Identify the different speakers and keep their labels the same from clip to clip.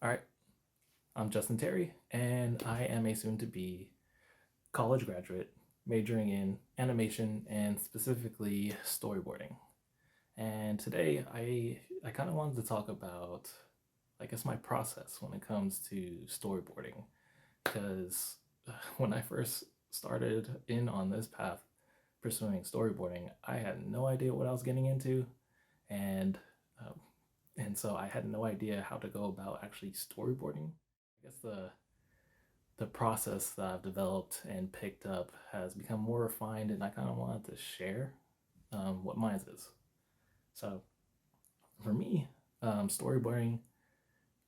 Speaker 1: All right, I'm Justin Terry, and I am a soon to be college graduate majoring in animation and specifically storyboarding. And today I kind of wanted to talk about, I guess, my process when it comes to storyboarding. Because when I first started in on this path pursuing storyboarding, I had no idea what I was getting into, and um, and so I had no idea how to go about actually storyboarding. I guess the process that I've developed and picked up has become more refined, and I kind of wanted to share what mine is. So for me, storyboarding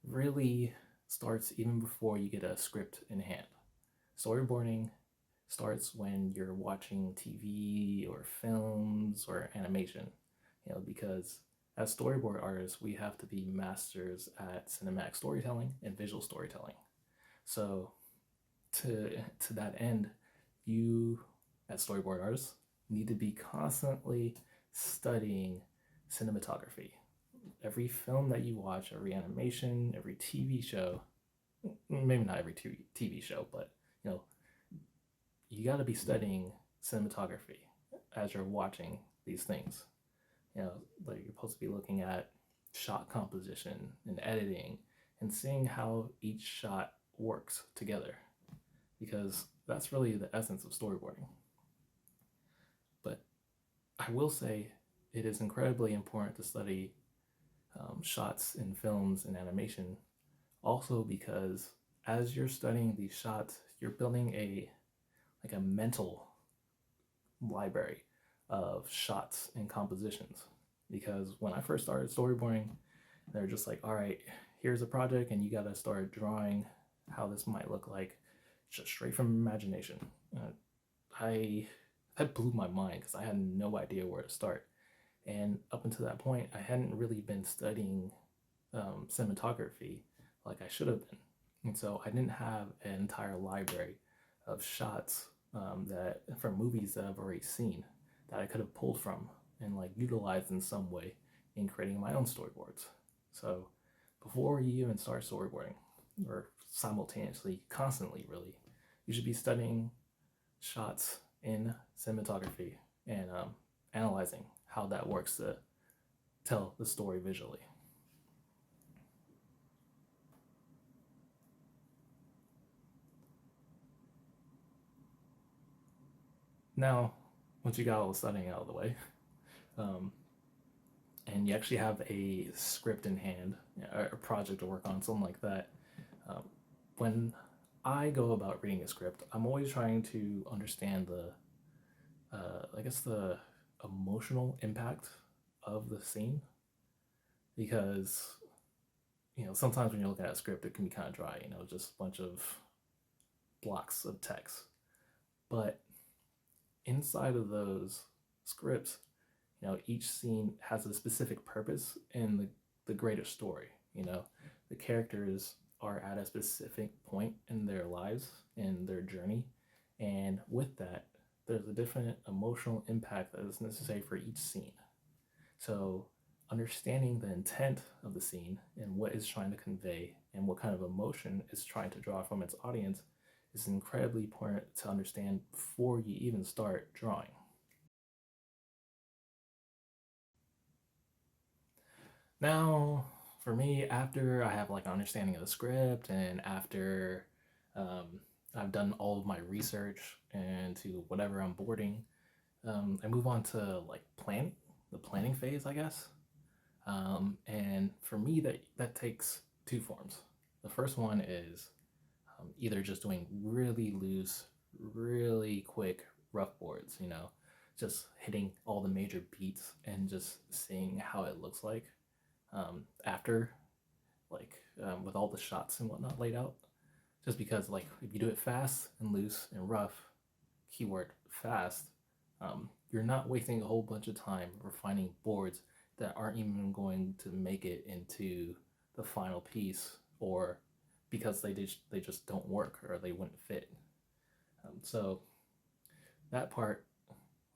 Speaker 1: really starts even before you get a script in hand. Storyboarding starts when you're watching TV or films or animation, because as storyboard artists, we have to be masters at cinematic storytelling and visual storytelling. So to to that end, you as storyboard artists need to be constantly studying cinematography. Every film that you watch, every animation, every TV show, maybe not every TV show, but you know, you got to be studying cinematography as you're watching these things. Like you're supposed to be looking at shot composition and editing and seeing how each shot works together, because that's really the essence of storyboarding. But I will say it is incredibly important to study shots in films and animation, also because as you're studying these shots, you're building a mental library of shots and compositions. Because when I first started storyboarding, they're just like, all right, here's a project, and you got to start drawing how this might look like, just straight from imagination. I that blew my mind because I had no idea where to start. And up until that point, I hadn't really been studying cinematography like I should have been. And so I didn't have an entire library of shots that from movies that I've already seen that I could have pulled from and like utilized in some way in creating my own storyboards. So before you even start storyboarding, or simultaneously, constantly really, you should be studying shots in cinematography and analyzing how that works to tell the story visually. Now, once you got all the studying out of the way, um, and you actually have a script in hand, a project to work on, something like that, um, when I go about reading a script, I'm always trying to understand I guess, the emotional impact of the scene, because sometimes when you're looking at a script, it can be kind of dry, just a bunch of blocks of text. But inside of those scripts, each scene has a specific purpose in the greater story. The characters are at a specific point in their lives, in their journey, and with that, there's a different emotional impact that is necessary for each scene. So, understanding the intent of the scene and what it's trying to convey and what kind of emotion it's trying to draw from its audience is incredibly important to understand before you even start drawing. Now, for me, after I have like an understanding of the script and after um, I've done all of my research into whatever I'm boarding, I move on to like the planning phase, I guess. And for me, that takes two forms. The first one is either just doing really loose, really quick rough boards, just hitting all the major beats and just seeing how it looks like after, like with all the shots and whatnot laid out. Just because, like, if you do it fast and loose and rough, keyword fast, you're not wasting a whole bunch of time refining boards that aren't even going to make it into the final piece, or because they just don't work or they wouldn't fit. So that part,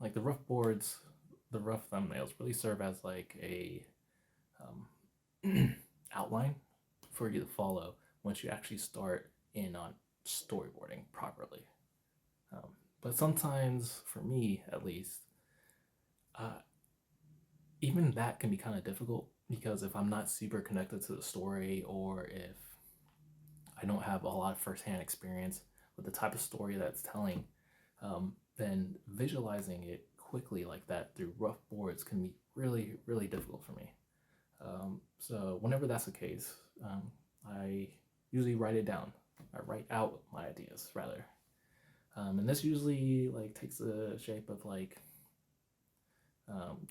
Speaker 1: like the rough boards, the rough thumbnails, really serve as like a outline for you to follow once you actually start in on storyboarding properly. Um, but sometimes, for me at least, uh, even that can be kind of difficult because if I'm not super connected to the story, or if I don't have a lot of firsthand experience with the type of story that's telling, then visualizing it quickly like that through rough boards can be really, really difficult for me. So whenever that's the case, I usually write it down. I write out my ideas rather, and this usually like takes the shape of like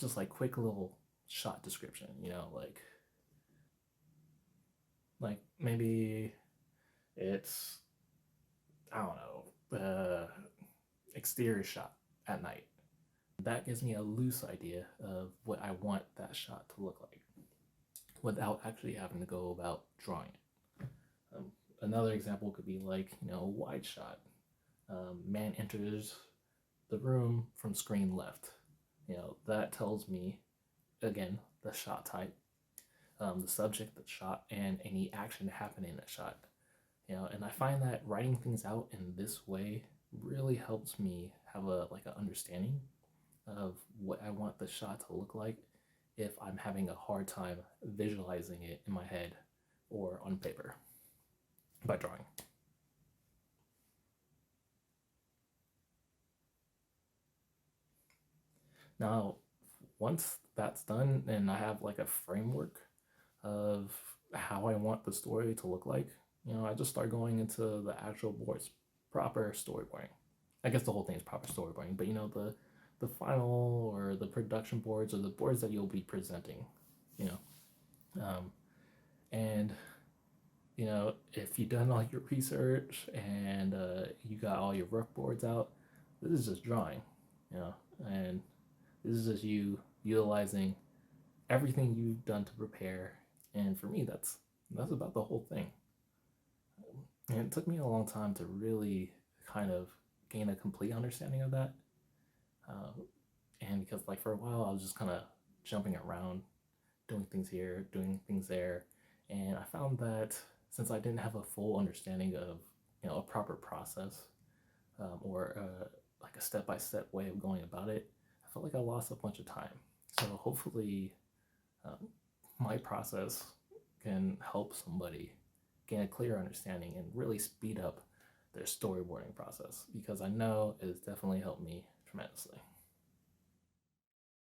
Speaker 1: just like quick little shot description. Like maybe it's, I don't know, exterior shot at night. That gives me a loose idea of what I want that shot to look like without actually having to go about drawing it. Another example could be like, a wide shot. Man enters the room from screen left. That tells me, again, the shot type, the subject that's shot, and any action happening in that shot. And I find that writing things out in this way really helps me have an understanding of what I want the shot to look like if I'm having a hard time visualizing it in my head or on paper by drawing. Now, once that's done and I have like a framework of how I want the story to look like, I just start going into the actual boards, proper storyboarding. I guess the whole thing is proper storyboarding, but the final or the production boards or the boards that you'll be presenting, you know, and if you've done all your research and you got all your rough boards out, this is just drawing, and this is just you utilizing everything you've done to prepare. And for me, that's about the whole thing. And it took me a long time to really kind of gain a complete understanding of that. Uh, and because like for a while I was just kind of jumping around, doing things here, doing things there, and I found that since I didn't have a full understanding of a proper process, or like a step-by-step way of going about it, I felt like I lost a bunch of time. So hopefully, um, my process can help somebody gain a clear understanding and really speed up their storyboarding process, because I know it has definitely helped me tremendously.